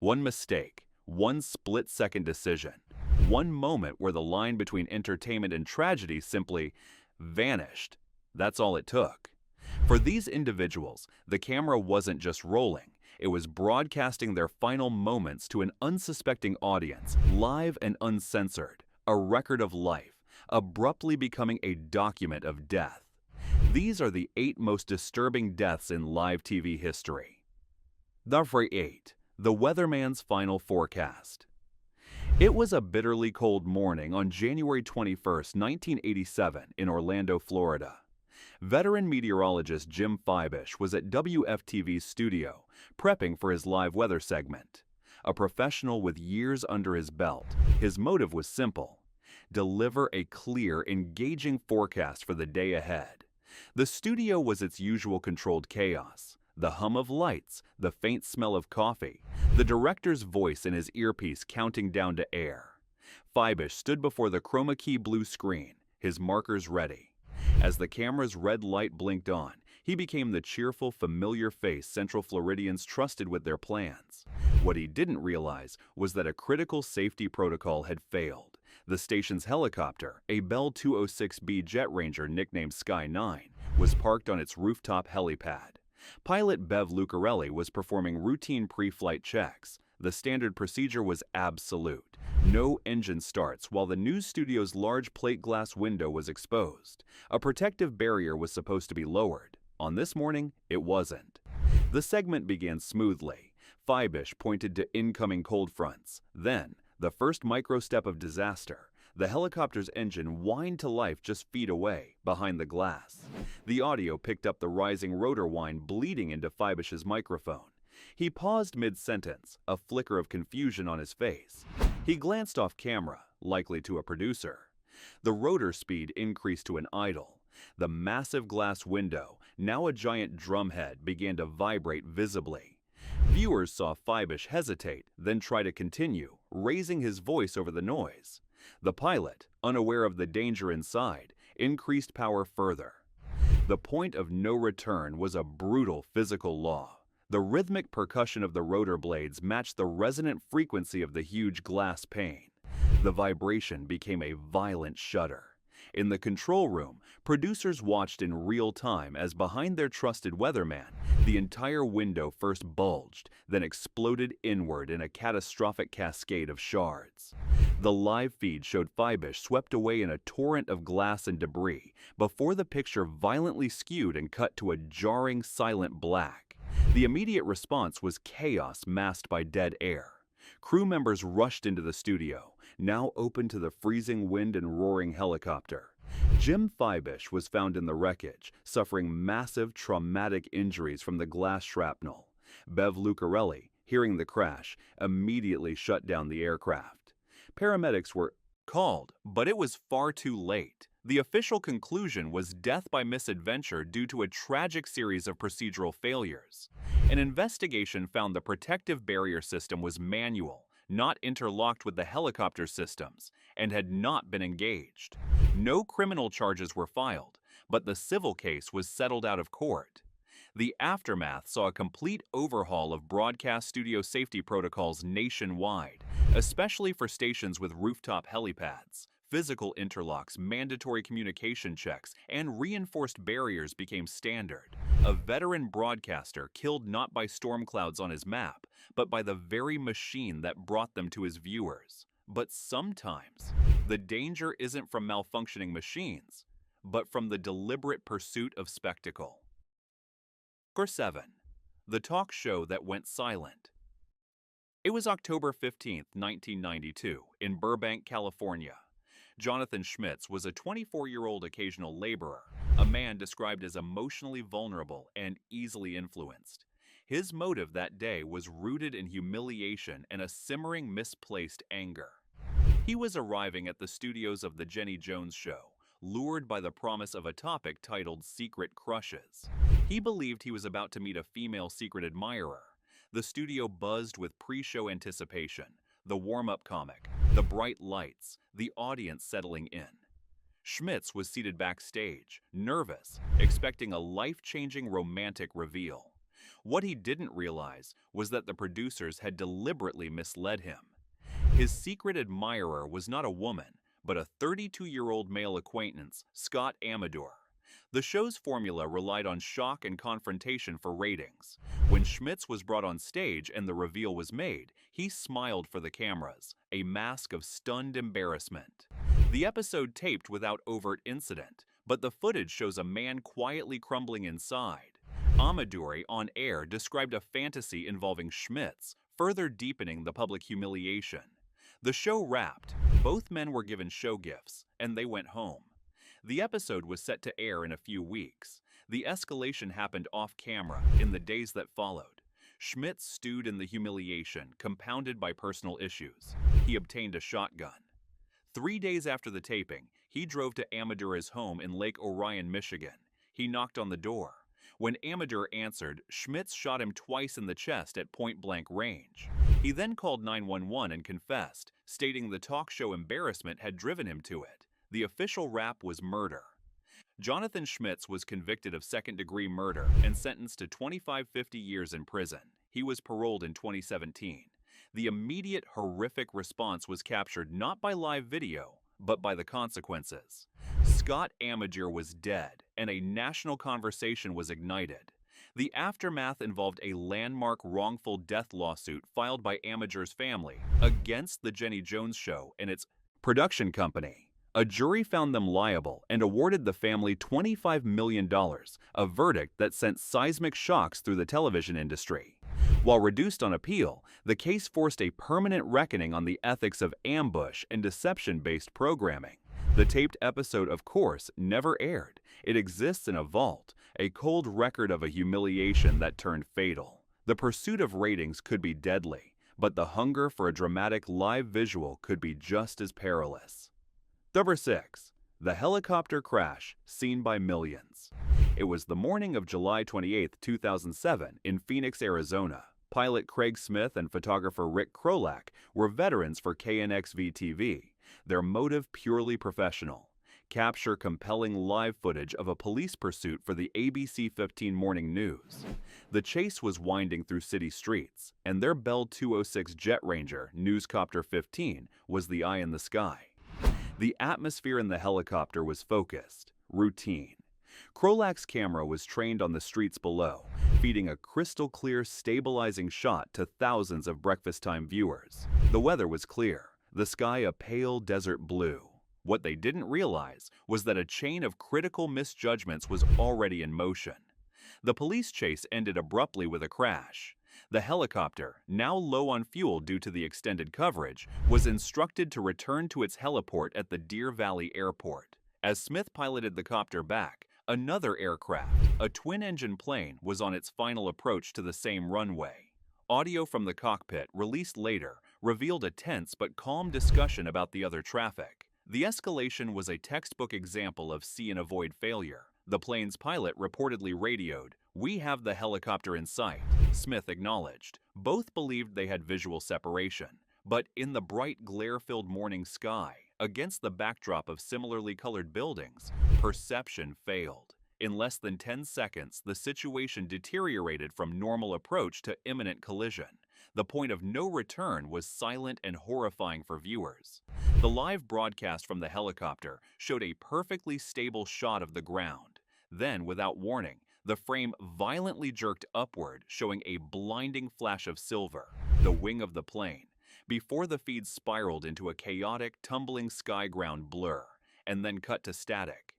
One mistake, one split-second decision, one moment where the line between entertainment and tragedy simply vanished. That's all it took. For these individuals, the camera wasn't just rolling, it was broadcasting their final moments to an unsuspecting audience, live and uncensored, a record of life, abruptly becoming a document of death. These are the 8 most disturbing deaths in live TV history. Number 8. The Weatherman's Final Forecast. It was a bitterly cold morning on January 21, 1987, in Orlando, Florida. Veteran meteorologist Jim Fibish was at WFTV's studio, prepping for his live weather segment. A professional with years under his belt, his motive was simple: deliver a clear, engaging forecast for the day ahead. The studio was its usual controlled chaos. The hum of lights, the faint smell of coffee, the director's voice in his earpiece counting down to air. Fibish stood before the chroma key blue screen, his markers ready. As the camera's red light blinked on, he became the cheerful, familiar face Central Floridians trusted with their plans. What he didn't realize was that a critical safety protocol had failed. The station's helicopter, a Bell 206B Jet Ranger nicknamed Sky 9, was parked on its rooftop helipad. Pilot Bev Lucarelli was performing routine pre-flight checks. The standard procedure was absolute: no engine starts while the news studio's large plate glass window was exposed. A protective barrier was supposed to be lowered. On this morning, it wasn't. The segment began smoothly. Fibish pointed to incoming cold fronts. Then, the first micro-step of disaster. The helicopter's engine whined to life just feet away, behind the glass. The audio picked up the rising rotor whine bleeding into Fibish's microphone. He paused mid-sentence, a flicker of confusion on his face. He glanced off camera, likely to a producer. The rotor speed increased to an idle. The massive glass window, now a giant drumhead, began to vibrate visibly. Viewers saw Fibish hesitate, then try to continue, raising his voice over the noise. The pilot, unaware of the danger inside, increased power further. The point of no return was a brutal physical law. The rhythmic percussion of the rotor blades matched the resonant frequency of the huge glass pane. The vibration became a violent shudder. In the control room, producers watched in real time as behind their trusted weatherman, the entire window first bulged, then exploded inward in a catastrophic cascade of shards. The live feed showed Fibish swept away in a torrent of glass and debris before the picture violently skewed and cut to a jarring, silent black. The immediate response was chaos masked by dead air. Crew members rushed into the studio, now open to the freezing wind and roaring helicopter. Jim Fibish was found in the wreckage, suffering massive traumatic injuries from the glass shrapnel. Bev Lucarelli, hearing the crash, immediately shut down the aircraft. Paramedics were called, but it was far too late. The official conclusion was death by misadventure due to a tragic series of procedural failures. An investigation found the protective barrier system was manual, not interlocked with the helicopter systems, and had not been engaged. No criminal charges were filed, but the civil case was settled out of court. The aftermath saw a complete overhaul of broadcast studio safety protocols nationwide, especially for stations with rooftop helipads. Physical interlocks, mandatory communication checks, and reinforced barriers became standard. A veteran broadcaster killed not by storm clouds on his map, but by the very machine that brought them to his viewers. But sometimes, the danger isn't from malfunctioning machines, but from the deliberate pursuit of spectacle. Number 7. The talk show that went silent. It was October 15, 1992, in Burbank, California. Jonathan Schmitz was a 24-year-old occasional laborer, a man described as emotionally vulnerable and easily influenced. His motive that day was rooted in humiliation and a simmering misplaced anger. He was arriving at the studios of The Jenny Jones Show, lured by the promise of a topic titled Secret Crushes. He believed he was about to meet a female secret admirer. The studio buzzed with pre-show anticipation, the warm-up comic, the bright lights, the audience settling in. Schmitz was seated backstage, nervous, expecting a life-changing romantic reveal. What he didn't realize was that the producers had deliberately misled him. His secret admirer was not a woman, but a 32-year-old male acquaintance, Scott Amador. The show's formula relied on shock and confrontation for ratings. When Schmitz was brought on stage and the reveal was made, he smiled for the cameras, a mask of stunned embarrassment. The episode taped without overt incident, but the footage shows a man quietly crumbling inside. Amador, on air, described a fantasy involving Schmitz, further deepening the public humiliation. The show wrapped, both men were given show gifts, and they went home. The episode was set to air in a few weeks. The escalation happened off-camera in the days that followed. Schmitz stewed in the humiliation, compounded by personal issues. He obtained a shotgun. 3 days after the taping, he drove to Amador's home in Lake Orion, Michigan. He knocked on the door. When Amador answered, Schmitz shot him twice in the chest at point-blank range. He then called 911 and confessed, stating the talk show embarrassment had driven him to it. The official rap was murder. Jonathan Schmitz was convicted of second-degree murder and sentenced to 25-50 years in prison. He was paroled in 2017. The immediate horrific response was captured not by live video, but by the consequences. Scott Amador was dead, and a national conversation was ignited. The aftermath involved a landmark wrongful death lawsuit filed by Amador's family against The Jenny Jones Show and its production company. A jury found them liable and awarded the family $25 million, a verdict that sent seismic shocks through the television industry. While reduced on appeal, the case forced a permanent reckoning on the ethics of ambush and deception-based programming. The taped episode, of course, never aired. It exists in a vault, a cold record of a humiliation that turned fatal. The pursuit of ratings could be deadly, but the hunger for a dramatic live visual could be just as perilous. Number 6. The helicopter crash seen by millions. It was the morning of July 28, 2007, in Phoenix, Arizona. Pilot Craig Smith and photographer Rick Krolak were veterans for KNXV-TV, their motive purely professional: capture compelling live footage of a police pursuit for the ABC 15 Morning News. The chase was winding through city streets, and their Bell 206 Jet Ranger, Newscopter 15, was the eye in the sky. The atmosphere in the helicopter was focused, routine. Krolak's camera was trained on the streets below, feeding a crystal-clear, stabilizing shot to thousands of breakfast-time viewers. The weather was clear, the sky a pale desert blue. What they didn't realize was that a chain of critical misjudgments was already in motion. The police chase ended abruptly with a crash. The helicopter, now low on fuel due to the extended coverage, was instructed to return to its heliport at the Deer Valley Airport. As Smith piloted the copter back, another aircraft, a twin-engine plane, was on its final approach to the same runway. Audio from the cockpit, released later, revealed a tense but calm discussion about the other traffic. The escalation was a textbook example of see and avoid failure. The plane's pilot reportedly radioed, "We have the helicopter in sight," Smith acknowledged. Both believed they had visual separation, but in the bright glare-filled morning sky, against the backdrop of similarly colored buildings, perception failed. In less than 10 seconds, the situation deteriorated from normal approach to imminent collision. The point of no return was silent and horrifying for viewers. The live broadcast from the helicopter showed a perfectly stable shot of the ground. Then, without warning, the frame violently jerked upward, showing a blinding flash of silver, the wing of the plane, before the feed spiraled into a chaotic, tumbling sky-ground blur, and then cut to static.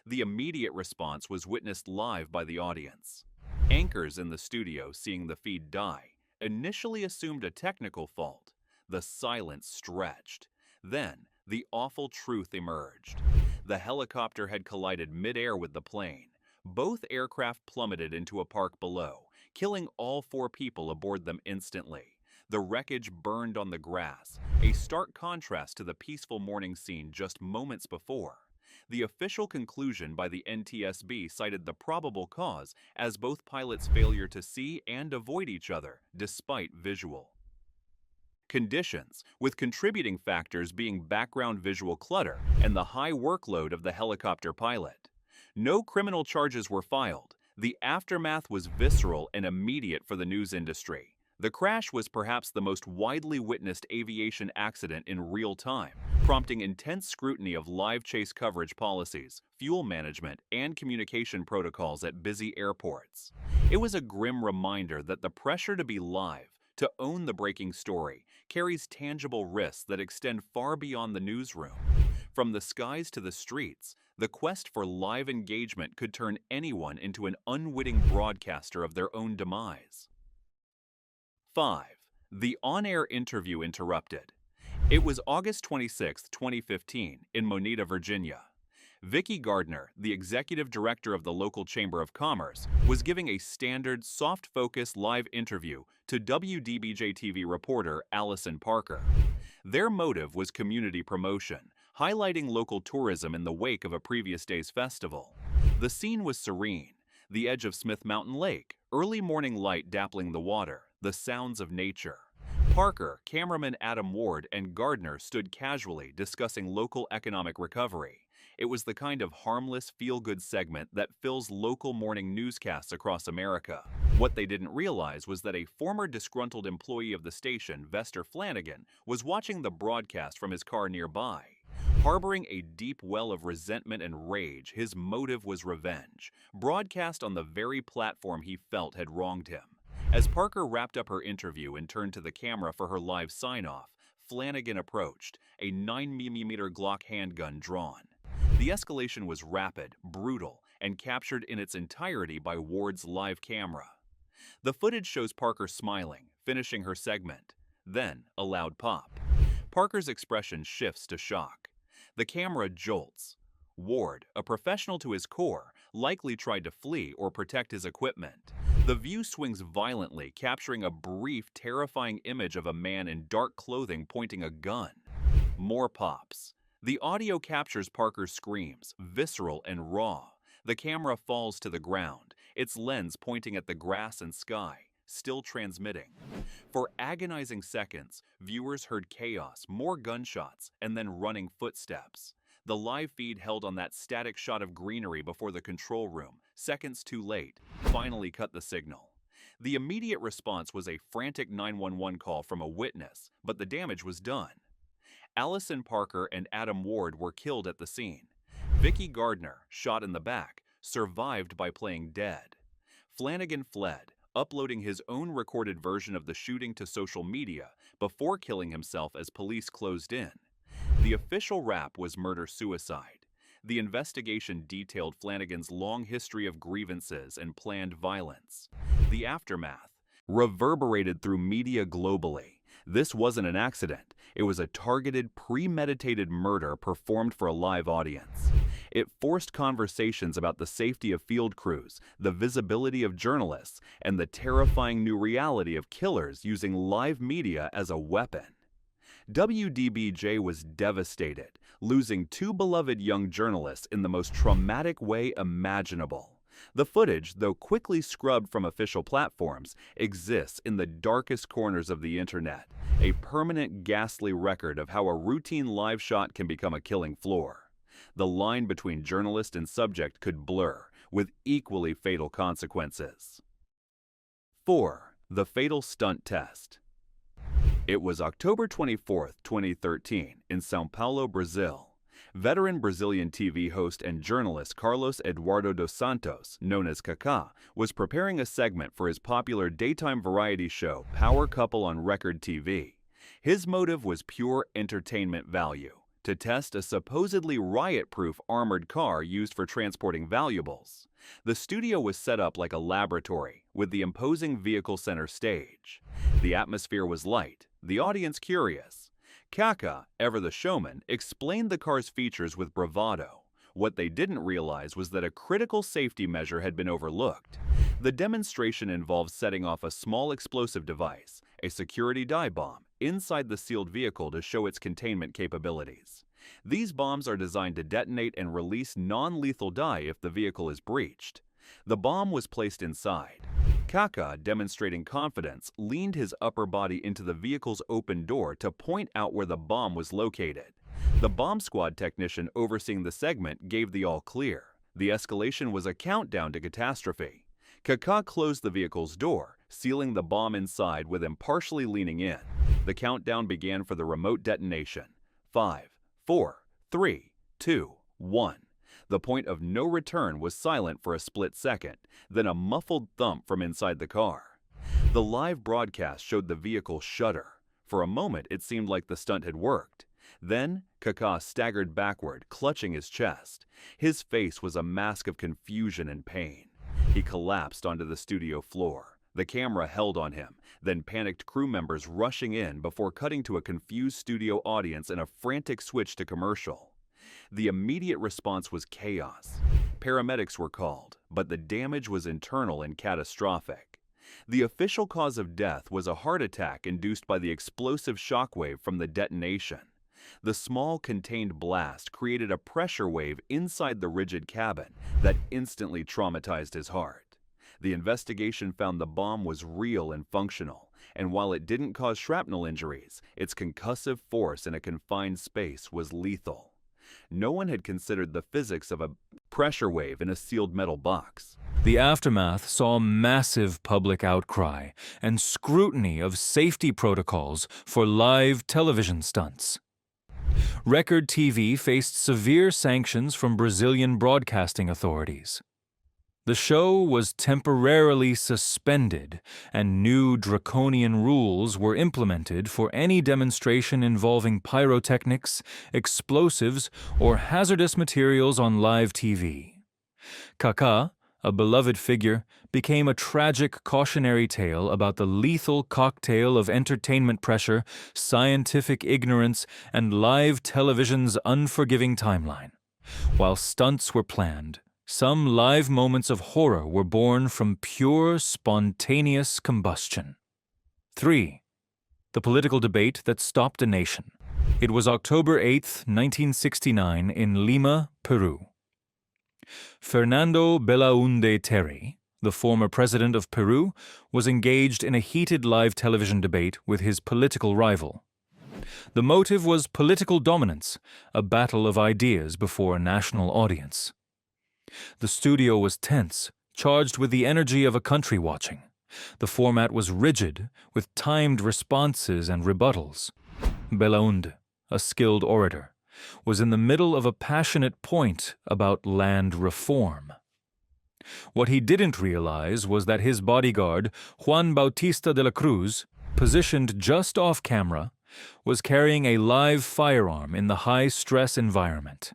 The immediate response was witnessed live by the audience. Anchors in the studio, seeing the feed die, initially assumed a technical fault. The silence stretched. Then, the awful truth emerged. The helicopter had collided mid-air with the plane. Both aircraft plummeted into a park below, killing all 4 people aboard them instantly. The wreckage burned on the grass, a stark contrast to the peaceful morning scene just moments before. The official conclusion by the NTSB cited the probable cause as both pilots' failure to see and avoid each other, despite visual conditions, with contributing factors being background visual clutter and the high workload of the helicopter pilot. No criminal charges were filed. The aftermath was visceral and immediate for the news industry. The crash was perhaps the most widely witnessed aviation accident in real time, prompting intense scrutiny of live chase coverage policies, fuel management, and communication protocols at busy airports. It was a grim reminder that the pressure to be live, to own the breaking story, carries tangible risks that extend far beyond the newsroom. From the skies to the streets, the quest for live engagement could turn anyone into an unwitting broadcaster of their own demise. 5. The on-air interview interrupted. It was August 26, 2015, in Moneta, Virginia. Vicki Gardner, the executive director of the local Chamber of Commerce, was giving a standard, soft-focus live interview to WDBJ-TV reporter Allison Parker. Their motive was community promotion, highlighting local tourism in the wake of a previous day's festival. The scene was serene, the edge of Smith Mountain Lake, early morning light dappling the water, the sounds of nature. Parker, cameraman Adam Ward, and Gardner stood casually discussing local economic recovery. It was the kind of harmless, feel-good segment that fills local morning newscasts across America. What they didn't realize was that a former disgruntled employee of the station, Vester Flanagan, was watching the broadcast from his car nearby. Harboring a deep well of resentment and rage, his motive was revenge, broadcast on the very platform he felt had wronged him. As Parker wrapped up her interview and turned to the camera for her live sign-off, Flanagan approached, a 9mm Glock handgun drawn. The escalation was rapid, brutal, and captured in its entirety by Ward's live camera. The footage shows Parker smiling, finishing her segment. Then, a loud pop. Parker's expression shifts to shock. The camera jolts. Ward, a professional to his core, likely tried to flee or protect his equipment. The view swings violently, capturing a brief, terrifying image of a man in dark clothing pointing a gun. More pops. The audio captures Parker's screams, visceral and raw. The camera falls to the ground, its lens pointing at the grass and sky, still transmitting. For agonizing seconds, viewers heard chaos, more gunshots, and then running footsteps. The live feed held on that static shot of greenery before the control room, seconds too late, finally cut the signal. The immediate response was a frantic 911 call from a witness, but the damage was done. Allison Parker and Adam Ward were killed at the scene. Vicki Gardner, shot in the back, survived by playing dead. Flanagan fled, uploading his own recorded version of the shooting to social media before killing himself as police closed in. The official rap was murder-suicide. The investigation detailed Flanagan's long history of grievances and planned violence. The aftermath reverberated through media globally. This wasn't an accident. It was a targeted, premeditated murder performed for a live audience. It forced conversations about the safety of field crews, the visibility of journalists, and the terrifying new reality of killers using live media as a weapon. WDBJ was devastated, losing two beloved young journalists in the most traumatic way imaginable. The footage, though quickly scrubbed from official platforms, exists in the darkest corners of the internet, a permanent ghastly record of how a routine live shot can become a killing floor. The line between journalist and subject could blur, with equally fatal consequences. 4. The fatal stunt test. It was October 24, 2013, in São Paulo, Brazil. Veteran Brazilian TV host and journalist Carlos Eduardo dos Santos, known as Kaká, was preparing a segment for his popular daytime variety show Power Couple on Record TV. His motive was pure entertainment value, to test a supposedly riot-proof armored car used for transporting valuables. The studio was set up like a laboratory, with the imposing vehicle center stage. The atmosphere was light, the audience curious. Kaká, ever the showman, explained the car's features with bravado. What they didn't realize was that a critical safety measure had been overlooked. The demonstration involved setting off a small explosive device, a security dive bomb, inside the sealed vehicle to show its containment capabilities. These bombs are designed to detonate and release non-lethal dye if the vehicle is breached. The bomb was placed inside. Kaká, demonstrating confidence, leaned his upper body into the vehicle's open door to point out where the bomb was located. The bomb squad technician overseeing the segment gave the all clear. The escalation was a countdown to catastrophe. Kaká closed the vehicle's door, sealing the bomb inside with him partially leaning in. The countdown began for the remote detonation. 5, 4, 3, 2, 1. The point of no return was silent for a split second, then a muffled thump from inside the car. The live broadcast showed the vehicle shudder. For a moment, it seemed like the stunt had worked. Then, Kaká staggered backward, clutching his chest. His face was a mask of confusion and pain. He collapsed onto the studio floor. The camera held on him, then panicked crew members rushing in before cutting to a confused studio audience and a frantic switch to commercial. The immediate response was chaos. Paramedics were called, but the damage was internal and catastrophic. The official cause of death was a heart attack induced by the explosive shockwave from the detonation. The small contained blast created a pressure wave inside the rigid cabin that instantly traumatized his heart. The investigation found the bomb was real and functional, and while it didn't cause shrapnel injuries, its concussive force in a confined space was lethal. No one had considered the physics of a pressure wave in a sealed metal box. The aftermath saw massive public outcry and scrutiny of safety protocols for live television stunts. Record TV faced severe sanctions from Brazilian broadcasting authorities. The show was temporarily suspended, and new draconian rules were implemented for any demonstration involving pyrotechnics, explosives, or hazardous materials on live TV. Kaká, a beloved figure, became a tragic cautionary tale about the lethal cocktail of entertainment pressure, scientific ignorance, and live television's unforgiving timeline. While stunts were planned, some live moments of horror were born from pure, spontaneous combustion. 3. The political debate that stopped a nation. It was October 8, 1969, in Lima, Peru. Fernando Belaúnde Terry, the former president of Peru, was engaged in a heated live television debate with his political rival. The motive was political dominance, a battle of ideas before a national audience. The studio was tense, charged with the energy of a country watching. The format was rigid, with timed responses and rebuttals. Belaúnde, a skilled orator, was in the middle of a passionate point about land reform. What he didn't realize was that his bodyguard, Juan Bautista de la Cruz, positioned just off camera, was carrying a live firearm in the high-stress environment.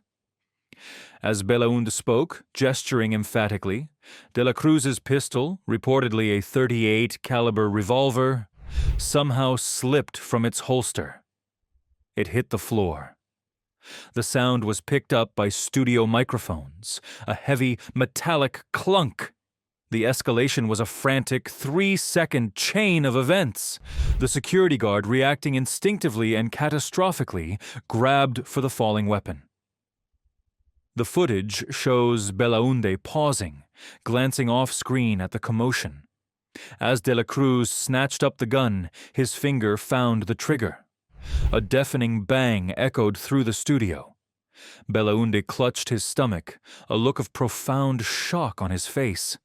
As Belaúnde spoke, gesturing emphatically, de la Cruz's pistol, reportedly a .38 caliber revolver, somehow slipped from its holster. It hit the floor. The sound was picked up by studio microphones, a heavy, metallic clunk. The escalation was a frantic 3-second chain of events. The security guard, reacting instinctively and catastrophically, grabbed for the falling weapon. The footage shows Belaúnde pausing, glancing off-screen at the commotion. As de la Cruz snatched up the gun, his finger found the trigger. A deafening bang echoed through the studio. Belaúnde clutched his stomach, a look of profound shock on his face.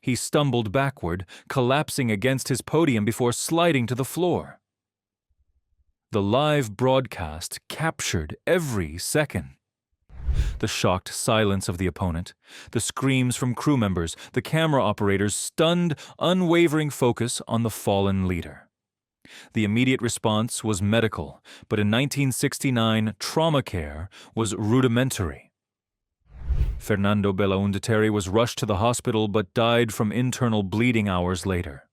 He stumbled backward, collapsing against his podium before sliding to the floor. The live broadcast captured every second. The shocked silence of the opponent, the screams from crew members, the camera operators' stunned, unwavering focus on the fallen leader. The immediate response was medical, but in 1969, trauma care was rudimentary. Fernando Belaúnde Terry was rushed to the hospital but died from internal bleeding hours later.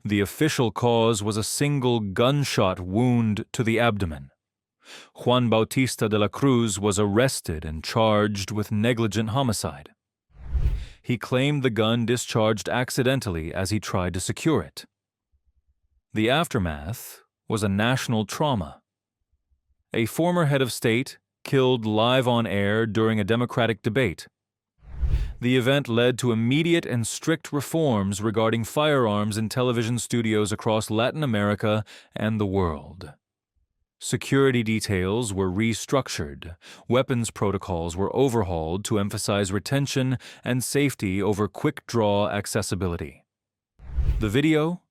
The official cause was a single gunshot wound to the abdomen. Juan Bautista de la Cruz was arrested and charged with negligent homicide. He claimed the gun discharged accidentally as he tried to secure it. The aftermath was a national trauma. A former head of state killed live on air during a Democratic debate. The event led to immediate and strict reforms regarding firearms in television studios across Latin America and the world. Security details were restructured. Weapons protocols were overhauled to emphasize retention and safety over quick-draw accessibility. The video,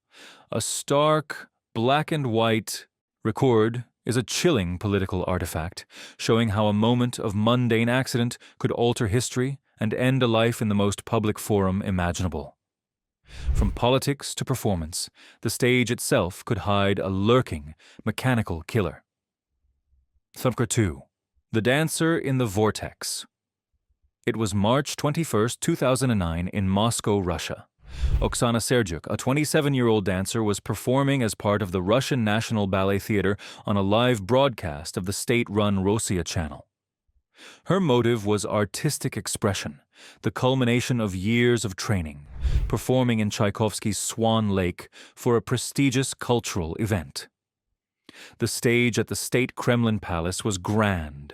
a stark, black-and-white record, is a chilling political artifact, showing how a moment of mundane accident could alter history and end a life in the most public forum imaginable. From politics to performance, the stage itself could hide a lurking, mechanical killer. Thumper 2. The Dancer in the Vortex. It was March 21, 2009 in Moscow, Russia. Oksana Serdyuk, a 27-year-old dancer, was performing as part of the Russian National Ballet Theatre on a live broadcast of the state-run Rossiya channel. Her motive was artistic expression, the culmination of years of training, performing in Tchaikovsky's Swan Lake for a prestigious cultural event. The stage at the State Kremlin Palace was grand,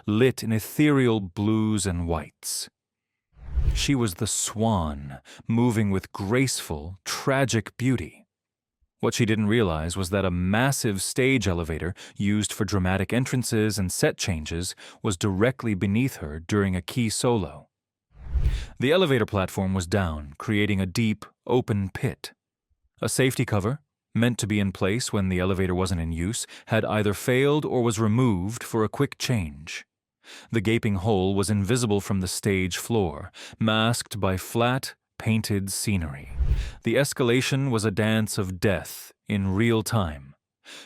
lit in ethereal blues and whites. She was the swan, moving with graceful, tragic beauty. What she didn't realize was that a massive stage elevator used for dramatic entrances and set changes was directly beneath her during a key solo. The elevator platform was down, creating a deep, open pit. A safety cover, meant to be in place when the elevator wasn't in use, had either failed or was removed for a quick change. The gaping hole was invisible from the stage floor, masked by flat, painted scenery. The escalation was a dance of death in real time.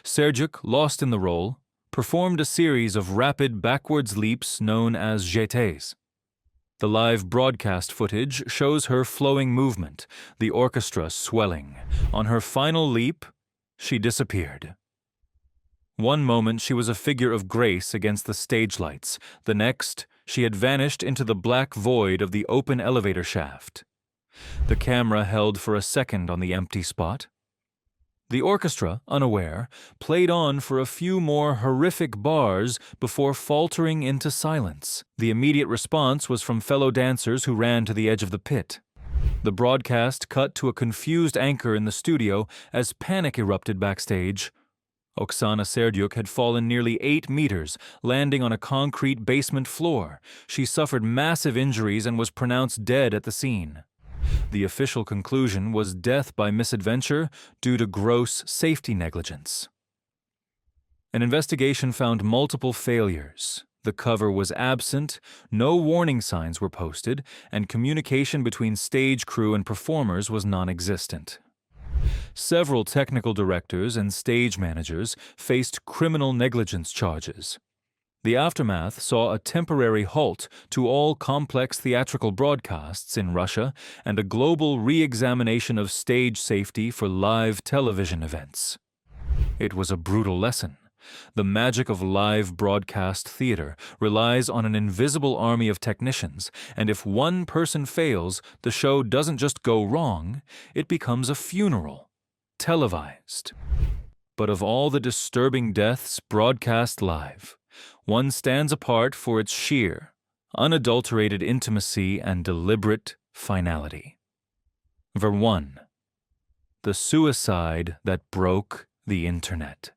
Serdyuk, lost in the role, performed a series of rapid backwards leaps known as jetés. The live broadcast footage shows her flowing movement, the orchestra swelling. On her final leap, she disappeared. One moment she was a figure of grace against the stage lights. The next, she had vanished into the black void of the open elevator shaft. The camera held for a second on the empty spot. The orchestra, unaware, played on for a few more horrific bars before faltering into silence. The immediate response was from fellow dancers who ran to the edge of the pit. The broadcast cut to a confused anchor in the studio as panic erupted backstage. Oksana Serdyuk had fallen nearly 8 meters, landing on a concrete basement floor. She suffered massive injuries and was pronounced dead at the scene. The official conclusion was death by misadventure due to gross safety negligence. An investigation found multiple failures. The cover was absent, no warning signs were posted, and communication between stage crew and performers was non-existent. Several technical directors and stage managers faced criminal negligence charges. The aftermath saw a temporary halt to all complex theatrical broadcasts in Russia and a global re-examination of stage safety for live television events. It was a brutal lesson. The magic of live broadcast theater relies on an invisible army of technicians, and if one person fails, the show doesn't just go wrong, it becomes a funeral, televised. But of all the disturbing deaths broadcast live, one stands apart for its sheer, unadulterated intimacy and deliberate finality. Ver 1. The suicide that broke the internet.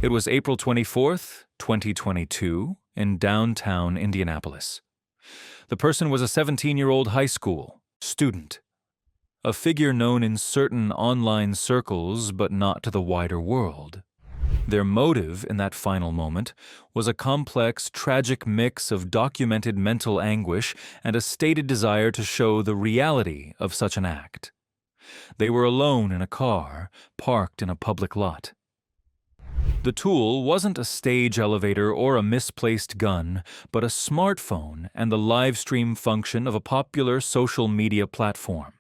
It was April 24th, 2022, in downtown Indianapolis. The person was a 17-year-old high school student, a figure known in certain online circles but not to the wider world. Their motive in that final moment was a complex, tragic mix of documented mental anguish and a stated desire to show the reality of such an act. They were alone in a car, parked in a public lot. The tool wasn't a stage elevator or a misplaced gun, but a smartphone and the live stream function of a popular social media platform.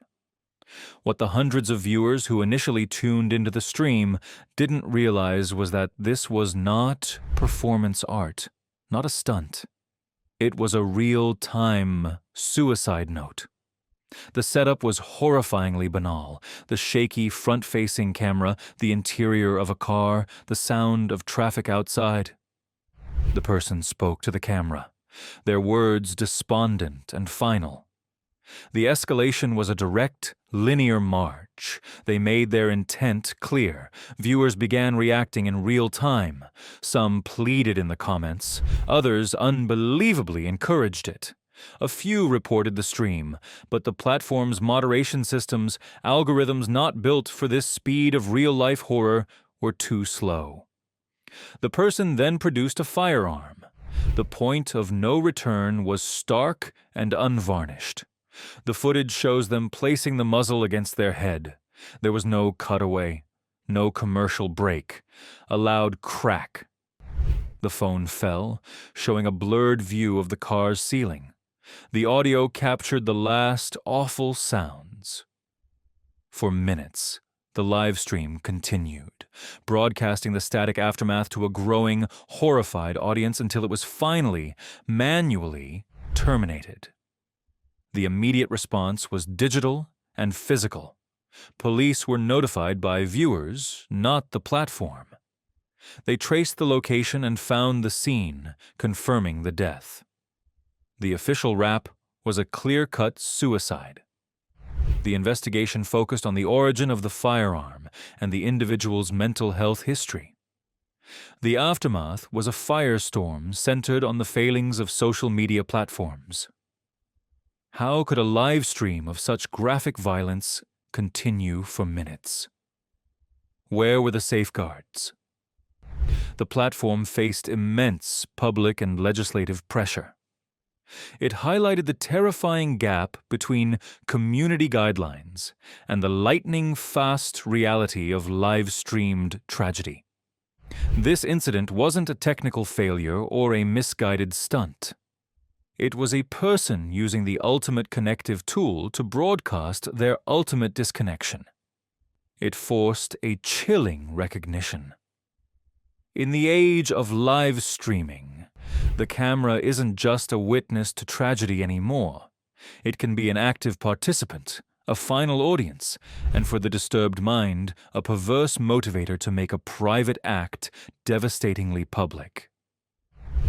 What the hundreds of viewers who initially tuned into the stream didn't realize was that this was not performance art, not a stunt. It was a real-time suicide note. The setup was horrifyingly banal. The shaky front-facing camera, the interior of a car, the sound of traffic outside. The person spoke to the camera, their words despondent and final. The escalation was a direct, linear march. They made their intent clear. Viewers began reacting in real time. Some pleaded in the comments. Others unbelievably encouraged it. A few reported the stream, but the platform's moderation systems, algorithms not built for this speed of real-life horror, were too slow. The person then produced a firearm. The point of no return was stark and unvarnished. The footage shows them placing the muzzle against their head. There was no cutaway, no commercial break, a loud crack. The phone fell, showing a blurred view of the car's ceiling. The audio captured the last awful sounds. For minutes, the live stream continued, broadcasting the static aftermath to a growing, horrified audience until it was finally, manually, terminated. The immediate response was digital and physical. Police were notified by viewers, not the platform. They traced the location and found the scene, confirming the death. The official rap was a clear-cut suicide. The investigation focused on the origin of the firearm and the individual's mental health history. The aftermath was a firestorm centered on the failings of social media platforms. How could a live stream of such graphic violence continue for minutes? Where were the safeguards? The platform faced immense public and legislative pressure. It highlighted the terrifying gap between community guidelines and the lightning-fast reality of live-streamed tragedy. This incident wasn't a technical failure or a misguided stunt. It was a person using the ultimate connective tool to broadcast their ultimate disconnection. It forced a chilling recognition. In the age of live streaming, the camera isn't just a witness to tragedy anymore. It can be an active participant, a final audience, and for the disturbed mind, a perverse motivator to make a private act devastatingly public.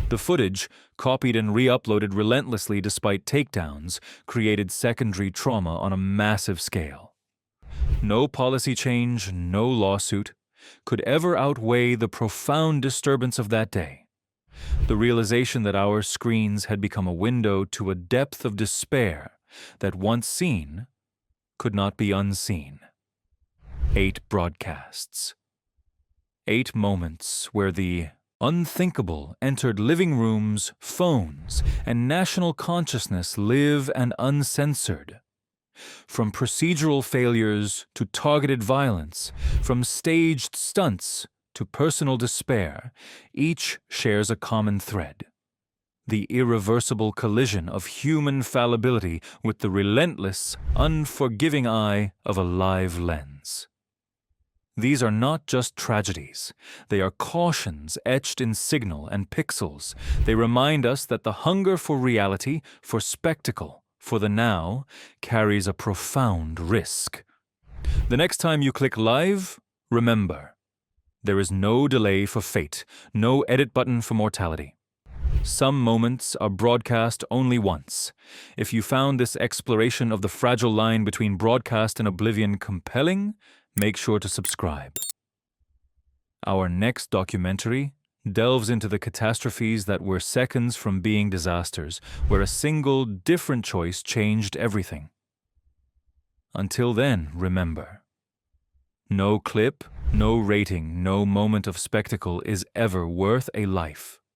The footage, copied and re-uploaded relentlessly despite takedowns, created secondary trauma on a massive scale. No policy change, no lawsuit, could ever outweigh the profound disturbance of that day. The realization that our screens had become a window to a depth of despair that, once seen, could not be unseen. 8 broadcasts. 8 moments where the unthinkable entered living rooms, phones, and national consciousness live and uncensored. From procedural failures to targeted violence, from staged stunts to personal despair, each shares a common thread: the irreversible collision of human fallibility with the relentless, unforgiving eye of a live lens. These are not just tragedies. They are cautions etched in signal and pixels. They remind us that the hunger for reality, for spectacle, for the now, carries a profound risk. The next time you click live, remember, there is no delay for fate, no edit button for mortality. Some moments are broadcast only once. If you found this exploration of the fragile line between broadcast and oblivion compelling, make sure to subscribe. Our next documentary delves into the catastrophes that were seconds from being disasters, where a single, different choice changed everything. Until then, remember, no clip, no rating, no moment of spectacle is ever worth a life.